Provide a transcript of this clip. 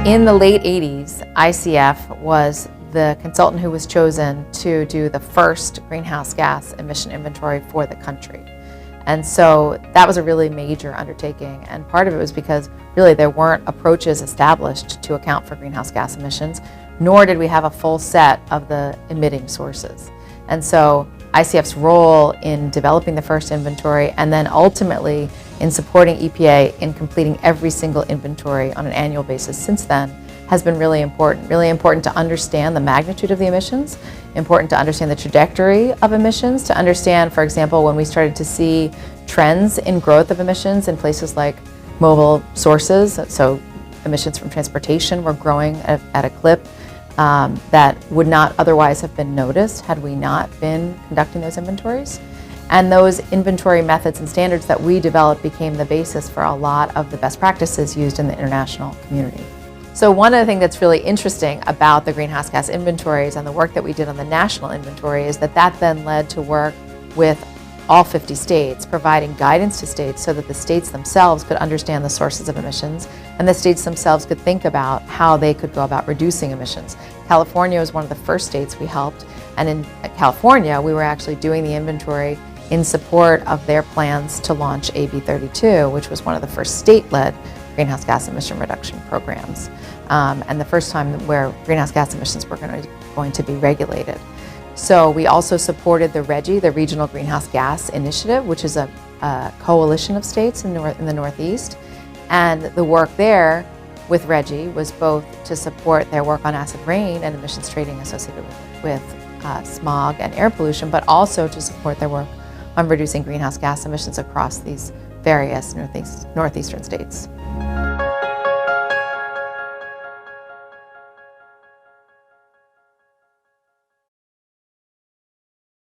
In the late 80s, ICF was the consultant who was chosen to do the first greenhouse gas emission inventory for the country. And so that was a really major undertaking, and part of it was because really there weren't approaches established to account for greenhouse gas emissions, nor did we have a full set of the emitting sources. And so ICF's role in developing the first inventory and then ultimately in supporting EPA in completing every single inventory on an annual basis since then has been really important to understand the magnitude of the emissions, important to understand the trajectory of emissions, to understand, for example, when we started to see trends in growth of emissions in places like mobile sources, so emissions from transportation were growing at a clip that would not otherwise have been noticed had we not been conducting those inventories. And those inventory methods and standards that we developed became the basis for a lot of the best practices used in the international community. So one of the things that's really interesting about the greenhouse gas inventories and the work that we did on the national inventory is that then led to work with all 50 states, providing guidance to states so that the states themselves could understand the sources of emissions and the states themselves could think about how they could go about reducing emissions. California was one of the first states we helped, and in California we were actually doing the inventory in support of their plans to launch AB 32, which was one of the first state-led greenhouse gas emission reduction programs, and the first time where greenhouse gas emissions were going to be regulated. So we also supported the RGGI, the Regional Greenhouse Gas Initiative, which is a coalition of states in the Northeast. And the work there with RGGI was both to support their work on acid rain and emissions trading associated with smog and air pollution, but also to support their work on reducing greenhouse gas emissions across these various northeastern states.